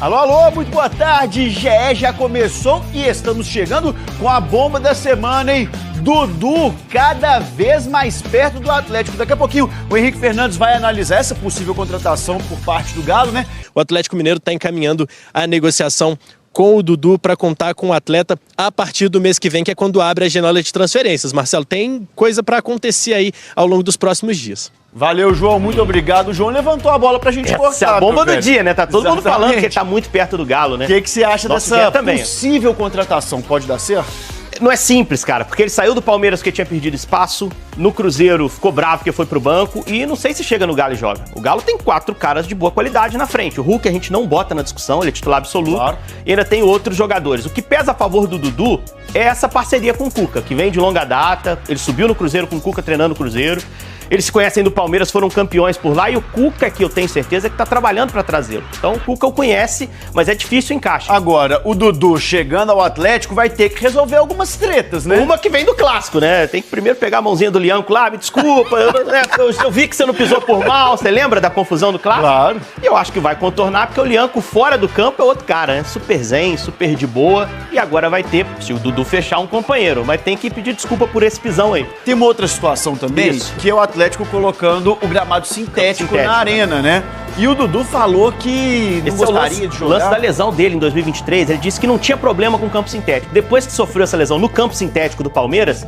Alô, alô, muito boa tarde, GE já começou e estamos chegando com a bomba da semana, hein? Dudu cada vez mais perto do Atlético. Daqui a pouquinho o Henrique Fernandes vai analisar essa possível contratação por parte do Galo, né? O Atlético Mineiro está encaminhando a negociação com o Dudu para contar com o atleta a partir do mês que vem, que é quando abre a janela de transferências. Marcelo, tem coisa para acontecer aí ao longo dos próximos dias. Valeu, João, muito obrigado. O João levantou a bola pra gente cortar. Essa é a bomba do dia, né? Tá todo mundo Exatamente. falando que ele tá muito perto do Galo, né? O que você acha Nosso dessa também. possível contratação? Pode dar certo? Não é simples, cara, porque ele saiu do Palmeiras porque tinha perdido espaço, no Cruzeiro ficou bravo porque foi pro banco e não sei se chega no Galo e joga. O Galo tem 4 caras de boa qualidade na frente. O Hulk a gente não bota na discussão, ele é titular absoluto. Claro. E ainda tem outros jogadores. O que pesa a favor do Dudu é essa parceria com o Cuca, que vem de longa data. Ele subiu no Cruzeiro com o Cuca treinando o Cruzeiro. Eles se conhecem do Palmeiras, foram campeões por lá, e o Cuca, que eu tenho certeza, que tá trabalhando pra trazê-lo. Então o Cuca o conhece, mas é difícil o encaixe. Agora, o Dudu chegando ao Atlético vai ter que resolver algumas tretas, né? Uma que vem do clássico, né? Tem que primeiro pegar a mãozinha do Lianco lá, me desculpa, eu vi que você não pisou por mal, você lembra da confusão do clássico? Claro. E eu acho que vai contornar, porque o Lianco fora do campo é outro cara, né? Super zen, super de boa, e agora vai ter, se o Dudu fechar, um companheiro, mas tem que pedir desculpa por esse pisão aí. Tem uma outra situação também, Isso. que é o Atlético colocando o gramado sintético na arena, né? E o Dudu falou que não Esse é o gostaria de o jogar. lance da lesão dele em 2023, ele disse que não tinha problema com o campo sintético. Depois que sofreu essa lesão no campo sintético do Palmeiras,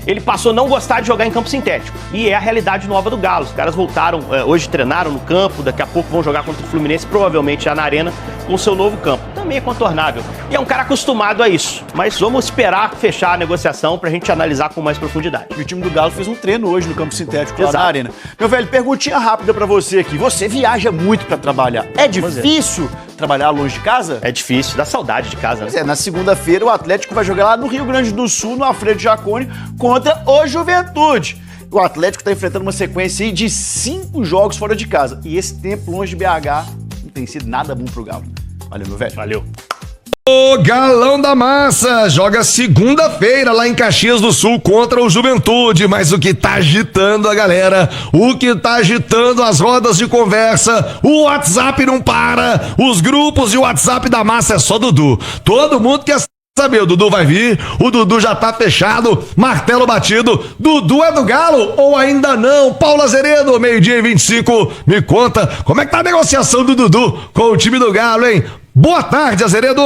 ele passou a não gostar de jogar em campo sintético. E é a realidade nova do Galo. Os caras voltaram, hoje treinaram no campo, daqui a pouco vão jogar contra o Fluminense, provavelmente já na arena, com o seu novo campo. Também é contornável. E é um cara acostumado a isso. Mas vamos esperar fechar a negociação pra gente analisar com mais profundidade. E o time do Galo fez um treino hoje no campo sintético lá Exato. na arena. Meu velho, perguntinha rápida pra você aqui. Você viaja muito pra trabalhar. É difícil trabalhar longe de casa? É difícil, dá saudade de casa, né? Pois é, na segunda-feira o Atlético vai jogar lá no Rio Grande do Sul, no Alfredo Jaconi, contra o Juventude. O Atlético tá enfrentando uma sequência aí de 5 jogos fora de casa. E esse tempo longe de BH não tem sido nada bom pro Galo. Valeu, meu velho. Valeu. O Galão da Massa joga segunda-feira lá em Caxias do Sul contra o Juventude, mas o que tá agitando a galera, o que tá agitando as rodas de conversa, o WhatsApp não para, os grupos e o WhatsApp da Massa é só Dudu. Todo mundo quer saber, o Dudu vai vir, o Dudu já tá fechado, martelo batido, Dudu é do Galo ou ainda não? Paulo Azeredo, 12:25, me conta como é que tá a negociação do Dudu com o time do Galo, hein? Boa tarde, Azeredo.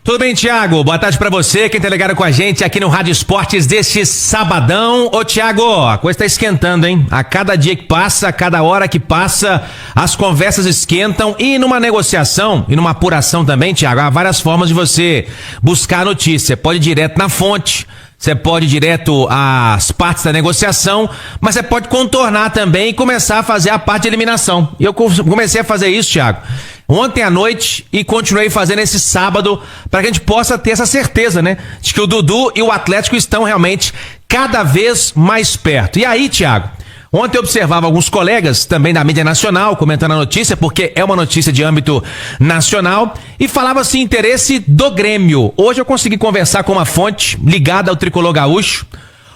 Tudo bem, Thiago? Boa tarde pra você, quem tá ligado com a gente aqui no Rádio Esportes deste sabadão. Ô, Thiago, a coisa tá esquentando, hein? A cada dia que passa, a cada hora que passa, as conversas esquentam e numa negociação e numa apuração também, Thiago, há várias formas de você buscar a notícia. Pode ir direto na fonte, você pode ir direto às partes da negociação, mas você pode contornar também e começar a fazer a parte de eliminação. E eu comecei a fazer isso, Thiago, ontem à noite e continuei fazendo esse sábado para que a gente possa ter essa certeza, né? De que o Dudu e o Atlético estão realmente cada vez mais perto. E aí, Thiago, ontem eu observava alguns colegas também da mídia nacional comentando a notícia, porque é uma notícia de âmbito nacional, e falava assim, interesse do Grêmio. Hoje eu consegui conversar com uma fonte ligada ao tricolor gaúcho.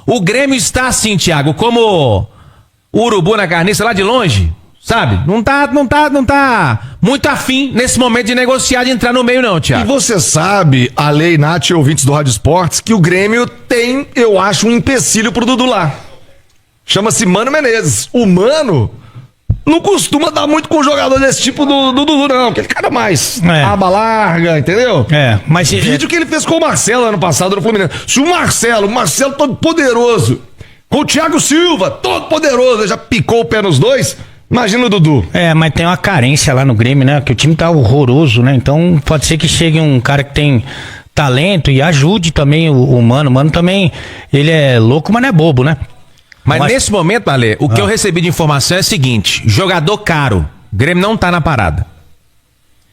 O Grêmio está assim, Thiago, como o urubu na carniça lá de longe. Sabe? Não tá muito afim nesse momento de negociar, de entrar no meio não, E Thiago. você sabe, a lei Nath e ouvintes do Rádio Esportes, que o Grêmio tem, eu acho, um empecilho pro Dudu lá. Chama-se Mano Menezes. O Mano não costuma dar muito com jogador desse tipo do Dudu, não. Aquele cara mais aba larga, entendeu? Mas Vídeo que ele fez com o Marcelo ano passado no Fluminense. Se o Marcelo todo poderoso, com o Thiago Silva, todo poderoso, já picou o pé nos dois, imagina o Dudu. mas tem uma carência lá no Grêmio, né? Que o time tá horroroso, né? Então pode ser que chegue um cara que tem talento e ajude também o Mano. O Mano também, ele é louco, mas não é bobo, né? Mas Mas- nesse momento, Ale, o que eu recebi de informação é o seguinte, jogador caro, o Grêmio não tá na parada.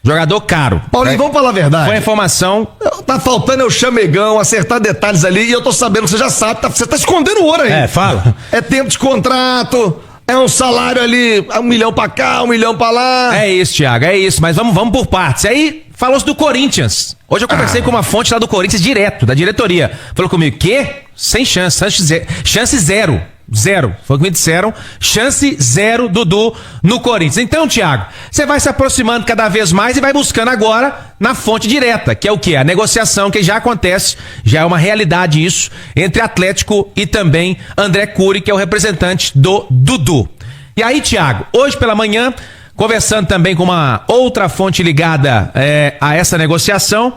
Jogador caro. Paulinho, vamos falar a verdade. Foi a informação. Tá faltando o chamegão, acertar detalhes ali, e eu tô sabendo que você já sabe, você tá escondendo ouro aí. Fala. É tempo de contrato, é um salário ali, 1 milhão pra cá, 1 milhão pra lá. É isso, Thiago, é isso, mas vamos por partes. Aí falou-se do Corinthians. Hoje eu conversei com uma fonte lá do Corinthians direto, da diretoria. Falou comigo, quê? Sem chance, chance zero. Zero. Foi o que me disseram. Chance zero, Dudu, no Corinthians. Então, Thiago, você vai se aproximando cada vez mais e vai buscando agora na fonte direta, que é o quê? A negociação que já acontece, já é uma realidade isso, entre Atlético e também André Cury, que é o representante do Dudu. E aí, Thiago, hoje pela manhã, conversando também com uma outra fonte ligada a essa negociação,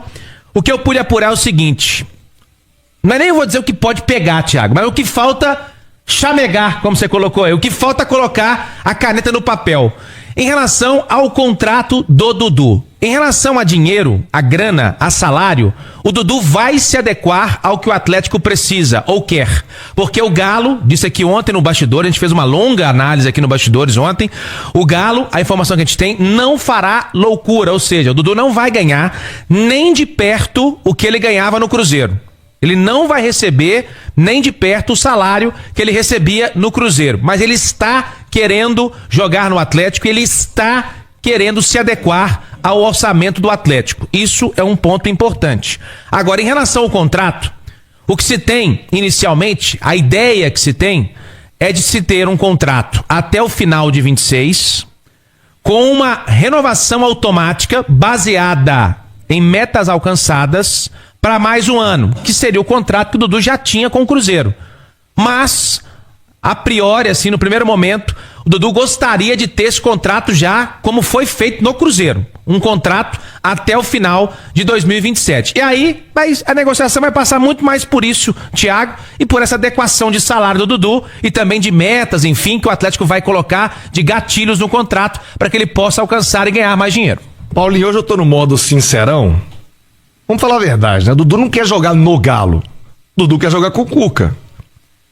o que eu pude apurar é o seguinte, não é nem eu vou dizer o que pode pegar, Thiago, mas o que falta chamegar, como você colocou aí, o que falta é colocar a caneta no papel. Em relação ao contrato do Dudu, em relação a dinheiro, a grana, a salário, o Dudu vai se adequar ao que o Atlético precisa ou quer. Porque o Galo, disse aqui ontem no bastidor, a gente fez uma longa análise aqui no bastidores ontem, o Galo, a informação que a gente tem, não fará loucura, ou seja, o Dudu não vai ganhar nem de perto o que ele ganhava no Cruzeiro. Ele não vai receber nem de perto o salário que ele recebia no Cruzeiro. Mas ele está querendo jogar no Atlético e ele está querendo se adequar ao orçamento do Atlético. Isso é um ponto importante. Agora, em relação ao contrato, o que se tem inicialmente, a ideia que se tem é de se ter um contrato até o final de 26, com uma renovação automática baseada em metas alcançadas para mais um ano, que seria o contrato que o Dudu já tinha com o Cruzeiro. Mas, a priori, assim, no primeiro momento, o Dudu gostaria de ter esse contrato já como foi feito no Cruzeiro. Um contrato até o final de 2027. E aí, a negociação vai passar muito mais por isso, Thiago, e por essa adequação de salário do Dudu e também de metas, enfim, que o Atlético vai colocar de gatilhos no contrato para que ele possa alcançar e ganhar mais dinheiro. Paulinho, hoje eu tô no modo sincerão. Vamos falar a verdade, né? O Dudu não quer jogar no Galo. O Dudu quer jogar com o Cuca.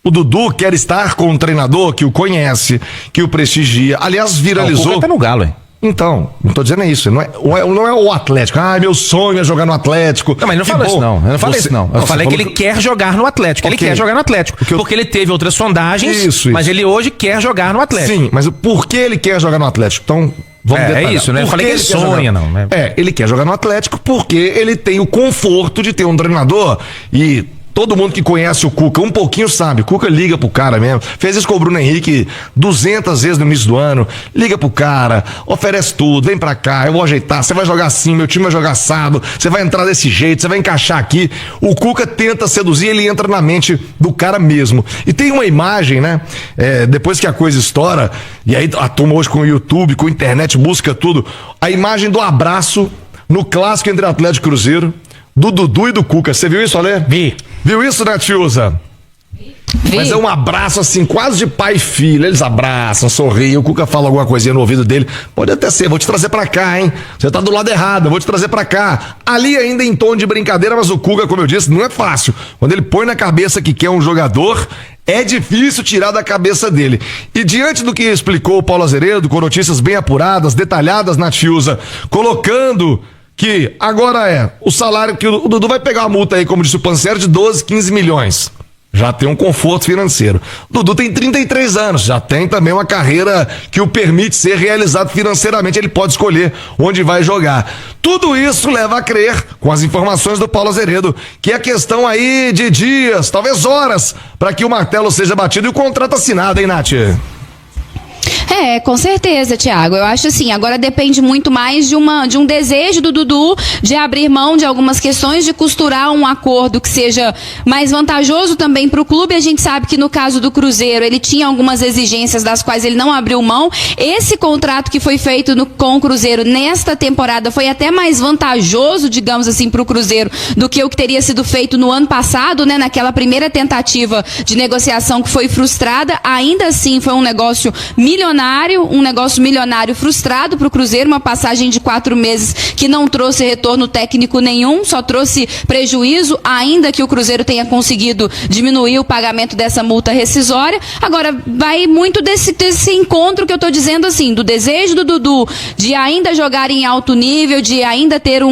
O Dudu quer estar com um treinador que o conhece, que o prestigia. Aliás, viralizou. O Cuca tá no Galo, hein? Então, não tô dizendo isso. Não é o Atlético. Ah, meu sonho é jogar no Atlético. Não, mas não falou isso, não. Eu não falei isso, não. Eu falei que ele quer jogar no Atlético. Okay. Ele quer jogar no Atlético. Porque ele teve outras sondagens, isso. Mas ele hoje quer jogar no Atlético. Sim, mas por que ele quer jogar no Atlético? Então, vamos detalhar. É isso, né? Eu falei que ele sonha, não. Né? Ele quer jogar no Atlético porque ele tem o conforto de ter um treinador e todo mundo que conhece o Cuca um pouquinho sabe, o Cuca liga pro cara mesmo, fez isso com o Bruno Henrique 200 vezes no início do ano, liga pro cara, oferece tudo, vem pra cá, eu vou ajeitar, você vai jogar assim, meu time vai jogar assado, você vai entrar desse jeito, você vai encaixar aqui. O Cuca tenta seduzir, ele entra na mente do cara mesmo. E tem uma imagem, né, depois que a coisa estoura, e aí a turma hoje com o YouTube, com a internet, busca tudo, a imagem do abraço no clássico entre Atlético e Cruzeiro, do Dudu e do Cuca. Você viu isso, Ale? Vi. Viu isso, né, Tiusa? Vi. Mas é um abraço assim, quase de pai e filho. Eles abraçam, sorriem. O Cuca fala alguma coisinha no ouvido dele. Pode até ser, vou te trazer pra cá, hein? Você tá do lado errado, eu vou te trazer pra cá. Ali ainda em tom de brincadeira, mas o Cuca, como eu disse, não é fácil. Quando ele põe na cabeça que quer um jogador, é difícil tirar da cabeça dele. E diante do que explicou o Paulo Azeredo, com notícias bem apuradas, detalhadas na Tiusa, colocando que agora o salário que o Dudu vai pegar uma multa aí, como disse o Pancero, de 12, 15 milhões. Já tem um conforto financeiro. O Dudu tem 33 anos, já tem também uma carreira que o permite ser realizado financeiramente, ele pode escolher onde vai jogar. Tudo isso leva a crer, com as informações do Paulo Azeredo, que é questão aí de dias, talvez horas, para que o martelo seja batido e o contrato assinado, hein, Nath? Com certeza, Thiago. Eu acho assim, agora depende muito mais de um desejo do Dudu de abrir mão de algumas questões, de costurar um acordo que seja mais vantajoso também para o clube. A gente sabe que no caso do Cruzeiro, ele tinha algumas exigências das quais ele não abriu mão. Esse contrato que foi feito com o Cruzeiro nesta temporada foi até mais vantajoso, digamos assim, para o Cruzeiro do que o que teria sido feito no ano passado, né? Naquela primeira tentativa de negociação que foi frustrada. Ainda assim, foi um negócio milionário frustrado para o Cruzeiro, uma passagem de 4 meses que não trouxe retorno técnico nenhum, só trouxe prejuízo, ainda que o Cruzeiro tenha conseguido diminuir o pagamento dessa multa rescisória. Agora, vai muito desse encontro que eu estou dizendo assim, do desejo do Dudu de ainda jogar em alto nível, de ainda ter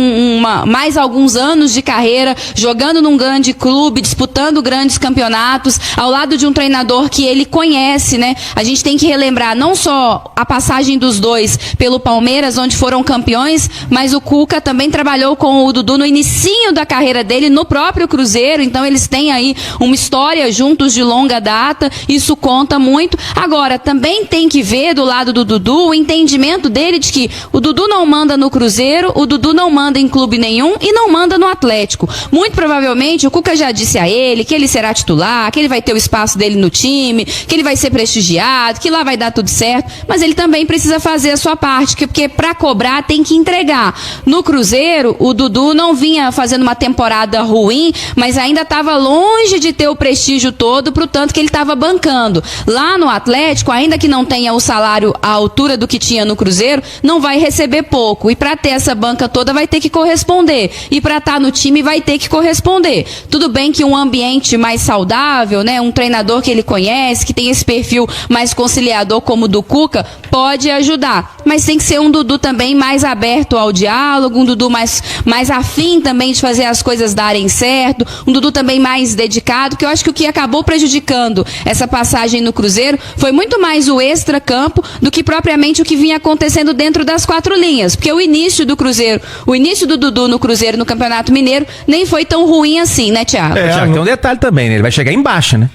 mais alguns anos de carreira, jogando num grande clube, disputando grandes campeonatos, ao lado de um treinador que ele conhece, né? A gente tem que relembrar, não só a passagem dos dois pelo Palmeiras, onde foram campeões, mas o Cuca também trabalhou com o Dudu no inicinho da carreira dele, no próprio Cruzeiro, então eles têm aí uma história juntos de longa data, isso conta muito. Agora, também tem que ver do lado do Dudu o entendimento dele de que o Dudu não manda no Cruzeiro, o Dudu não manda em clube nenhum e não manda no Atlético. Muito provavelmente o Cuca já disse a ele que ele será titular, que ele vai ter o espaço dele no time, que ele vai ser prestigiado, que lá vai dar tudo certo, mas ele também precisa fazer a sua parte, porque para cobrar tem que entregar. No Cruzeiro, o Dudu não vinha fazendo uma temporada ruim, mas ainda estava longe de ter o prestígio todo pro tanto que ele estava bancando. Lá no Atlético, ainda que não tenha o salário à altura do que tinha no Cruzeiro, não vai receber pouco. E para ter essa banca toda vai ter que corresponder. E para estar no time vai ter que corresponder. Tudo bem que um ambiente mais saudável, né, um treinador que ele conhece, que tem esse perfil mais conciliador como o do Cuca, pode ajudar. Mas tem que ser um Dudu também mais aberto ao diálogo, um Dudu mais afim também de fazer as coisas darem certo, um Dudu também mais dedicado, que eu acho que o que acabou prejudicando essa passagem no Cruzeiro foi muito mais o extra-campo do que propriamente o que vinha acontecendo dentro das quatro linhas. Porque o início do Cruzeiro, o início do Dudu no Cruzeiro no Campeonato Mineiro nem foi tão ruim assim, né, Thiago? Thiago, tem um detalhe também, né? Ele vai chegar embaixo, né?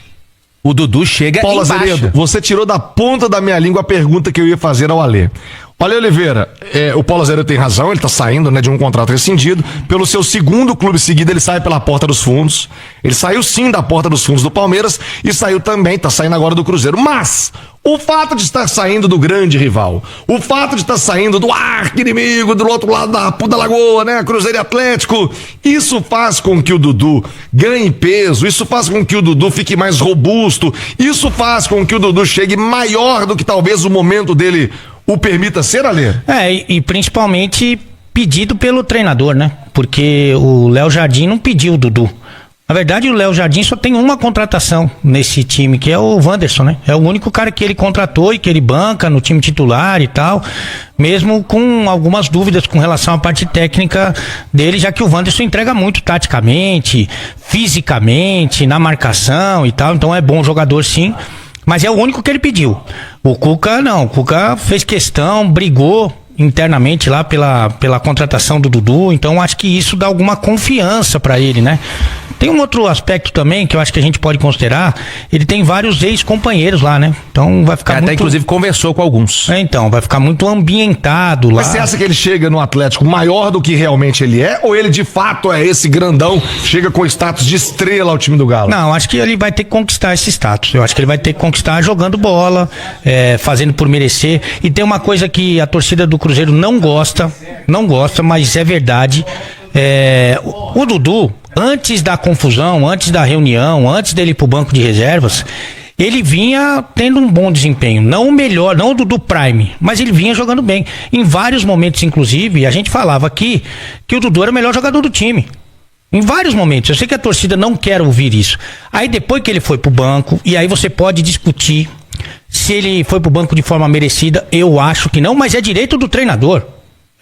O Dudu chega Paulo embaixo. Azeredo, você tirou da ponta da minha língua a pergunta que eu ia fazer ao Alê. Olha, Oliveira, o Paulo Azeredo tem razão, ele tá saindo, né, de um contrato rescindido. Pelo seu segundo clube seguido, ele sai pela porta dos fundos. Ele saiu sim da porta dos fundos do Palmeiras e saiu também, tá saindo agora do Cruzeiro. Mas o fato de estar saindo do grande rival, o fato de estar saindo do arqui-inimigo do outro lado da lagoa, né, Cruzeiro e Atlético, isso faz com que o Dudu ganhe peso, isso faz com que o Dudu fique mais robusto, isso faz com que o Dudu chegue maior do que talvez o momento dele o permita ser, Alê? E principalmente pedido pelo treinador, né? Porque o Léo Jardim não pediu o Dudu. Na verdade, o Léo Jardim só tem uma contratação nesse time, que é o Wanderson, né? É o único cara que ele contratou e que ele banca no time titular e tal, mesmo com algumas dúvidas com relação à parte técnica dele, já que o Wanderson entrega muito taticamente, fisicamente, na marcação e tal, então é bom jogador sim. Mas é o único que ele pediu. O Cuca não, o Cuca fez questão, brigou internamente lá pela contratação do Dudu, então acho que isso dá alguma confiança pra ele, né? Tem um outro aspecto também que eu acho que a gente pode considerar, ele tem vários ex-companheiros lá, né? Então vai ficar muito... Até inclusive conversou com alguns. Então, vai ficar muito ambientado lá. Mas você acha que ele chega no Atlético maior do que realmente ele é? Ou ele de fato é esse grandão, chega com status de estrela ao time do Galo? Não, acho que ele vai ter que conquistar esse status. Eu acho que ele vai ter que conquistar jogando bola, fazendo por merecer. E tem uma coisa que a torcida do Cruzeiro não gosta, mas é verdade. O Dudu, antes da confusão, antes da reunião, antes dele ir pro banco de reservas, ele vinha tendo um bom desempenho. Não o melhor, não o Dudu Prime, mas ele vinha jogando bem. Em vários momentos, inclusive, a gente falava aqui que o Dudu era o melhor jogador do time. Em vários momentos. Eu sei que a torcida não quer ouvir isso. Aí depois que ele foi pro banco, e aí você pode discutir se ele foi pro banco de forma merecida, eu acho que não, mas é direito do treinador.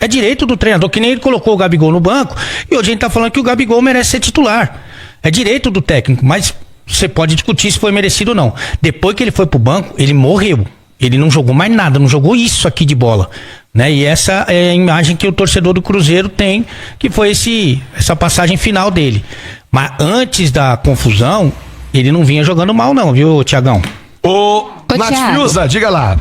É direito do treinador, que nem ele colocou o Gabigol no banco, e hoje a gente tá falando que o Gabigol merece ser titular. É direito do técnico, mas você pode discutir se foi merecido ou não. Depois que ele foi pro banco, ele morreu. Ele não jogou mais nada, não jogou isso aqui de bola, né? E essa é a imagem que o torcedor do Cruzeiro tem, que foi essa passagem final dele. Mas antes da confusão, ele não vinha jogando mal não, viu, Thiagão? Ô, Nath Fiuza, diga lá.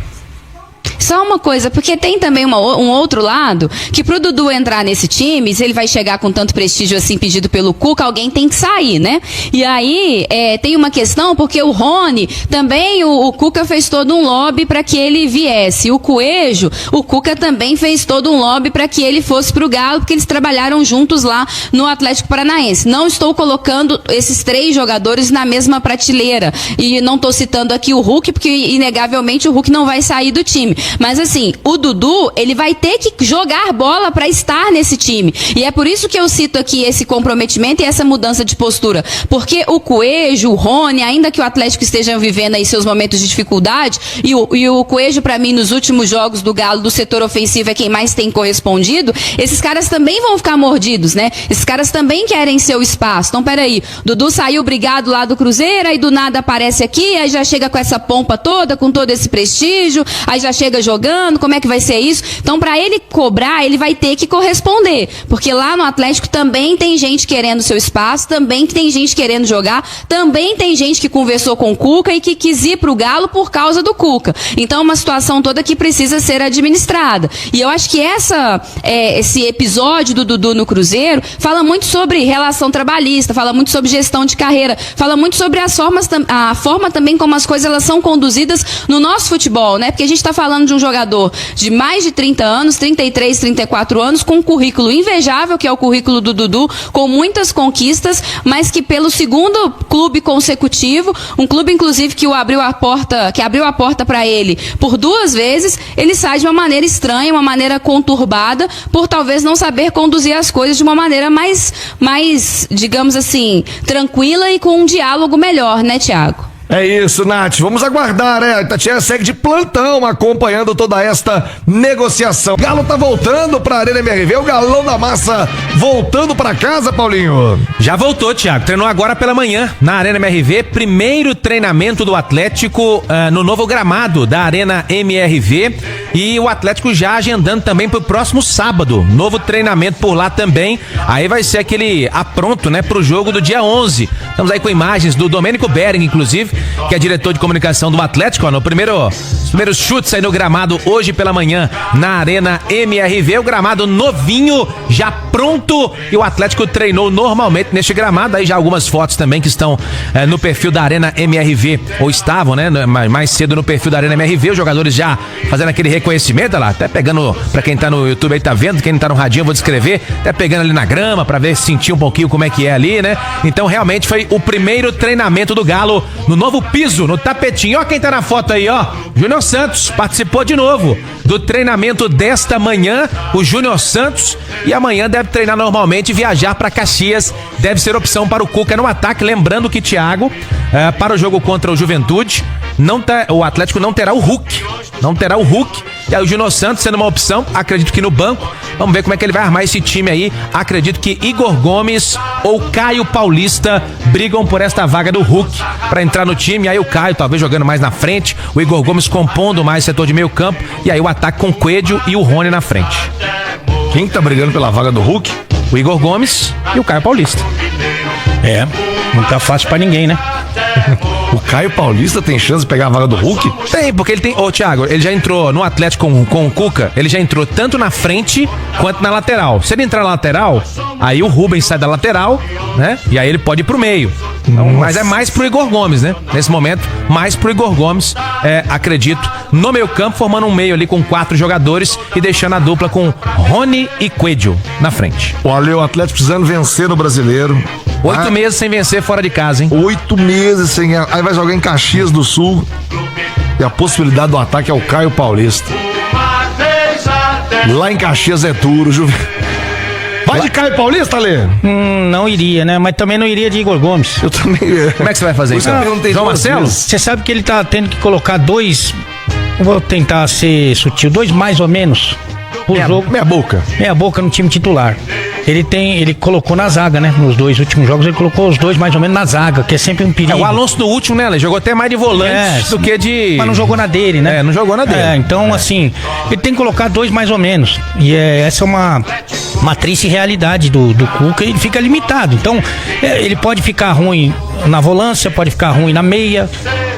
Só uma coisa, porque tem também um outro lado, que pro Dudu entrar nesse time, se ele vai chegar com tanto prestígio assim pedido pelo Cuca, alguém tem que sair, né? E aí tem uma questão, porque o Rony, também o Cuca fez todo um lobby para que ele viesse. O Coelho, o Cuca também fez todo um lobby para que ele fosse pro Galo, porque eles trabalharam juntos lá no Atlético Paranaense. Não estou colocando esses três jogadores na mesma prateleira. E não estou citando aqui o Hulk, porque inegavelmente o Hulk não vai sair do time. Mas assim, o Dudu, ele vai ter que jogar bola para estar nesse time. E é por isso que eu cito aqui esse comprometimento e essa mudança de postura. Porque o Coelho, o Rony, ainda que o Atlético esteja vivendo aí seus momentos de dificuldade, e o Coelho, para mim, nos últimos jogos do Galo, do setor ofensivo, é quem mais tem correspondido, esses caras também vão ficar mordidos, né? Esses caras também querem seu espaço. Então, peraí, Dudu saiu brigado lá do Cruzeiro, aí do nada aparece aqui, aí já chega com essa pompa toda, com todo esse prestígio, aí já chega jogando, como é que vai ser isso? Então, para ele cobrar, ele vai ter que corresponder, porque lá no Atlético também tem gente querendo seu espaço, também tem gente querendo jogar, também tem gente que conversou com o Cuca e que quis ir pro Galo por causa do Cuca. Então, uma situação toda que precisa ser administrada. E eu acho que esse episódio do Dudu no Cruzeiro fala muito sobre relação trabalhista, fala muito sobre gestão de carreira, fala muito sobre a forma também como as coisas elas são conduzidas no nosso futebol, né? Porque a gente está falando de um jogador de mais de 30 anos, 33, 34 anos, com um currículo invejável, que é o currículo do Dudu, com muitas conquistas, mas que pelo segundo clube consecutivo, um clube inclusive que abriu a porta para ele por 2 vezes, ele sai de uma maneira estranha, uma maneira conturbada, por talvez não saber conduzir as coisas de uma maneira mais, digamos assim, tranquila e com um diálogo melhor, né, Thiago? É isso, Nath. Vamos aguardar, né? A Tatiana segue de plantão acompanhando toda esta negociação. O Galo tá voltando pra Arena MRV, o Galão da Massa voltando pra casa, Paulinho. Já voltou, Thiago. Treinou agora pela manhã na Arena MRV. Primeiro treinamento do Atlético no novo gramado da Arena MRV. E o Atlético já agendando também pro próximo sábado. Novo treinamento por lá também. Aí vai ser aquele apronto, né, pro jogo do dia 11. Estamos aí com imagens do Domênico Bering, inclusive, que é diretor de comunicação do Atlético, ó, os primeiros chutes aí no gramado hoje pela manhã na Arena MRV, o gramado novinho, já pronto, e o Atlético treinou normalmente neste gramado, aí já algumas fotos também que estão no perfil da Arena MRV, ou estavam, né, mais cedo no perfil da Arena MRV, os jogadores já fazendo aquele reconhecimento, olha lá, até pegando, pra quem tá no YouTube aí tá vendo, quem não tá no radinho eu vou descrever, até pegando ali na grama pra ver, sentir um pouquinho como é que é ali, né, então realmente foi o primeiro treinamento do Galo no novo piso, no tapetinho. Ó quem tá na foto aí, ó. Júnior Santos participou de novo do treinamento desta manhã, o Júnior Santos, e amanhã deve treinar normalmente e viajar para Caxias. Deve ser opção para o Cuca no ataque. Lembrando que, Thiago, para o jogo contra o Juventude, o Atlético não terá o Hulk. Não terá o Hulk. E aí o Júnior Santos sendo uma opção, acredito que no banco. Vamos ver como é que ele vai armar esse time aí. Acredito que Igor Gomes ou Caio Paulista brigam por esta vaga do Hulk para entrar no time. E aí o Caio talvez jogando mais na frente, o Igor Gomes compondo mais setor de meio campo. E aí o ataque com o Coelho e o Rony na frente. Quem tá brigando pela vaga do Hulk? O Igor Gomes e o Caio Paulista. Não tá fácil pra ninguém, né? O Caio Paulista tem chance de pegar a vaga do Hulk? Tem, porque ele tem... Ô, Thiago, ele já entrou no Atlético com o Cuca, ele já entrou tanto na frente quanto na lateral. Se ele entrar na lateral, aí o Rubens sai da lateral, né? E aí ele pode ir pro meio. Então, mas é mais pro Igor Gomes, né? Nesse momento, mais pro Igor Gomes, acredito, no meio campo, formando um meio ali com 4 jogadores e deixando a dupla com Rony e Coelho na frente. Olha, o Atlético precisando vencer no Brasileiro. 8 meses sem vencer fora de casa, hein? 8 meses sem... Aí vai jogar em Caxias do Sul. E a possibilidade do ataque é o Caio Paulista. Lá em Caxias é duro, Vai de Caio Paulista, Lê? Não iria, né? Mas também não iria de Igor Gomes. Eu também... Como é que você vai fazer isso? João Marcelo? Você sabe que ele tá tendo que colocar 2... Vou tentar ser sutil. 2 mais ou menos por jogo. Meia boca no time titular. Ele colocou na zaga, né? Nos 2 últimos jogos ele colocou os 2 mais ou menos na zaga, que é sempre um perigo. O Alonso no último, né? Ele jogou até mais de volante do que de... Mas não jogou na dele, né? Não jogou na dele. Então, assim, ele tem que colocar 2 mais ou menos. E essa é uma triste realidade do Cuca, ele fica limitado. Então, ele pode ficar ruim na volância, pode ficar ruim na meia,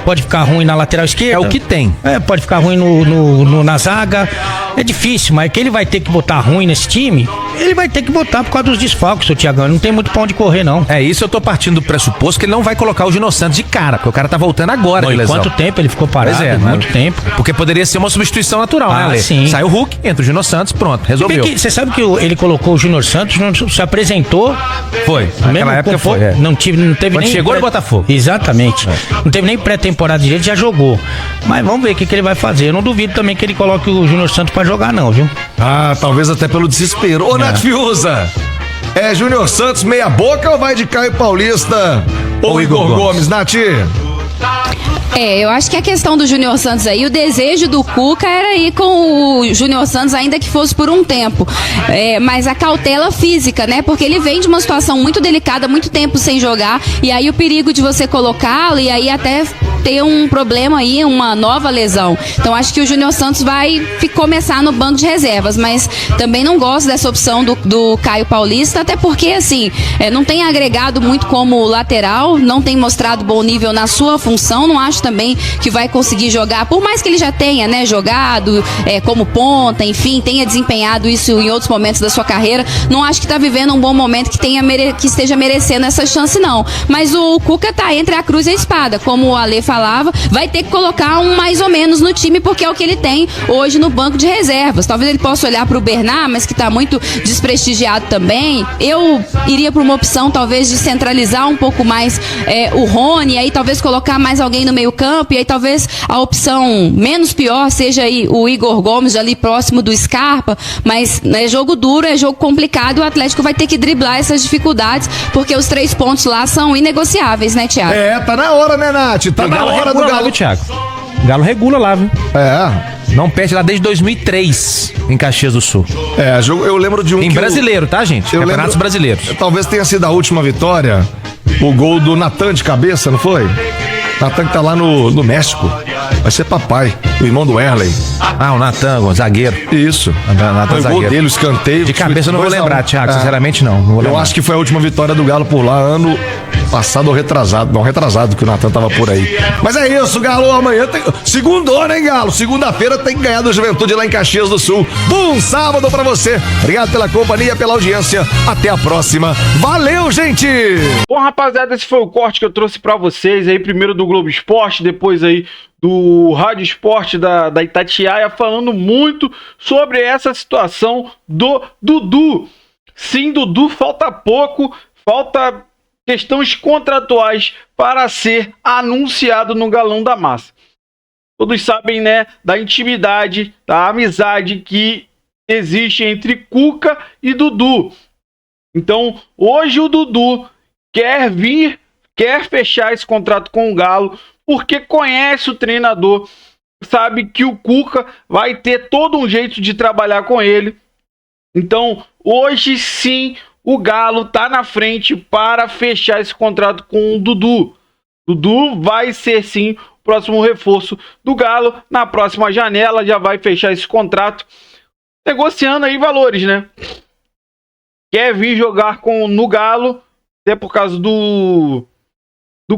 pode ficar ruim na lateral esquerda. É o que tem. Pode ficar ruim na zaga. É difícil, mas que ele vai ter que botar ruim nesse time, ele vai ter que botar por causa dos desfalques, seu Thiagão. Não tem muito pra onde correr, não. Isso eu tô partindo do pressuposto que ele não vai colocar o Júnior Santos de cara, porque o cara tá voltando agora de lesão. Quanto tempo ele ficou parado? Muito tempo. Porque poderia ser uma substituição natural, né, Ale? Sim. Sai o Hulk, entra o Júnior Santos, pronto, resolveu. Você sabe que ele colocou o Júnior Santos, não se apresentou. Foi, naquela época foi. Não teve Quando nem... chegou no Botafogo. Exatamente. Não teve nem pré-temporada. temporada direito, já jogou. Mas vamos ver o que ele vai fazer. Eu não duvido também que ele coloque o Júnior Santos pra jogar, não, viu? Ah, talvez até pelo desespero. Ô, Nath Fiuza, é Júnior Santos meia boca ou vai de Caio Paulista ou Igor Gomes, Nath? Eu acho que a questão do Júnior Santos aí, o desejo do Cuca era ir com o Júnior Santos, ainda que fosse por um tempo. Mas a cautela física, né? Porque ele vem de uma situação muito delicada, muito tempo sem jogar, e aí o perigo de você colocá-lo e aí até ter um problema aí, uma nova lesão. Então acho que o Júnior Santos vai começar no banco de reservas, mas também não gosto dessa opção do Caio Paulista, até porque assim, não tem agregado muito como lateral, não tem mostrado bom nível na sua função, não acho também que vai conseguir jogar, por mais que ele já tenha, né, jogado como ponta, enfim, tenha desempenhado isso em outros momentos da sua carreira, não acho que tá vivendo um bom momento que esteja merecendo essa chance, não. Mas o Cuca tá entre a cruz e a espada, como o Ale falava, vai ter que colocar um mais ou menos no time, porque é o que ele tem hoje no banco de reservas. Talvez ele possa olhar pro Bernard, mas que tá muito desprestigiado também. Eu iria por uma opção, talvez, de centralizar um pouco mais o Rony, aí talvez colocar mais alguém no meio campo, e aí talvez a opção menos pior seja aí o Igor Gomes ali próximo do Scarpa, mas é jogo duro, é jogo complicado, o Atlético vai ter que driblar essas dificuldades, porque os 3 pontos lá são inegociáveis, né, Thiago? Tá na hora, né, Nath? Tá na hora do Galo. Viu, Thiago? O Galo regula lá, viu? Não perde lá desde 2003 em Caxias do Sul. Eu lembro de um em brasileiro, tá, gente? Campeonatos brasileiros. Talvez tenha sido a última vitória, o gol do Natan de cabeça, não foi? Natan que tá lá no México. Vai ser papai, o irmão do Erley. O Natan, zagueiro. Isso. Natan, o gol dele, o escanteio. De cabeça eu não vou lembrar, Thiago, sinceramente não. Vou lembrar. Eu acho que foi a última vitória do Galo por lá, ano passado ou retrasado. Não, retrasado, que o Natan tava por aí. Mas é isso, Galo, amanhã tem... Segundona, hein, Galo? Segunda-feira tem que ganhar do Juventude lá em Caxias do Sul. Bom sábado pra você. Obrigado pela companhia, pela audiência. Até a próxima. Valeu, gente! Bom, rapaziada, esse foi o corte que eu trouxe pra vocês aí, primeiro do Globo Esporte, depois aí do Rádio Esporte da Itatiaia, falando muito sobre essa situação do Dudu. Sim, Dudu, falta pouco, falta questões contratuais para ser anunciado no Galão da Massa. Todos sabem, né, da intimidade, da amizade que existe entre Cuca e Dudu. Então, hoje o Dudu quer fechar esse contrato com o Galo, porque conhece o treinador, sabe que o Cuca vai ter todo um jeito de trabalhar com ele. Então, hoje sim, o Galo tá na frente para fechar esse contrato com o Dudu. Dudu vai ser sim o próximo reforço do Galo. Na próxima janela já vai fechar esse contrato, negociando aí valores, né? Quer vir jogar no Galo, até por causa do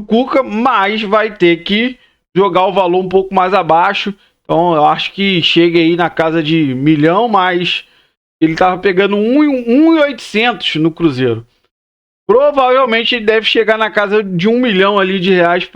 Cuca, mas vai ter que jogar o valor um pouco mais abaixo. Então eu acho que chega aí na casa de 1 milhão, mas ele tava pegando 1.800 no Cruzeiro. Provavelmente ele deve chegar na casa de 1 milhão ali de reais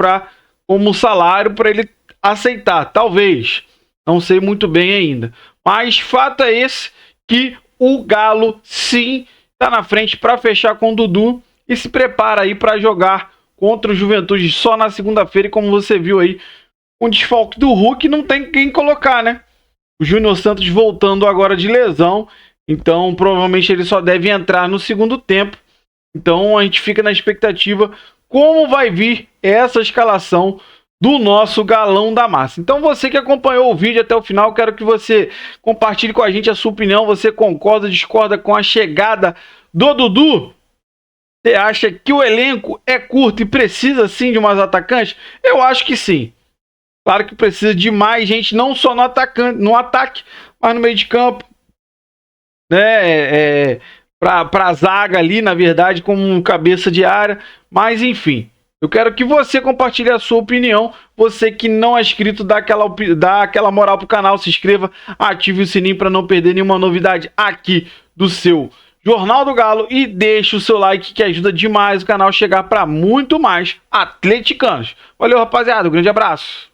como salário para ele aceitar. Talvez. Não sei muito bem ainda. Mas fato é esse, que o Galo sim tá na frente para fechar com o Dudu e se prepara aí para jogar contra o Juventude só na segunda-feira. E como você viu aí, um desfalque do Hulk, não tem quem colocar, né? O Júnior Santos voltando agora de lesão, então provavelmente ele só deve entrar no segundo tempo. Então a gente fica na expectativa como vai vir essa escalação do nosso Galão da Massa. Então você que acompanhou o vídeo até o final, quero que você compartilhe com a gente a sua opinião. Você concorda, discorda com a chegada do Dudu? Você acha que o elenco é curto e precisa sim de umas atacantes? Eu acho que sim. Claro que precisa de mais gente, não só no ataque, mas no meio de campo, né? Pra zaga ali, na verdade, como um cabeça de área. Mas enfim, eu quero que você compartilhe a sua opinião. Você que não é inscrito, dá aquela moral pro canal, se inscreva, ative o sininho para não perder nenhuma novidade aqui do seu Jornal do Galo e deixe o seu like, que ajuda demais o canal a chegar para muito mais atleticanos. Valeu, rapaziada, um grande abraço.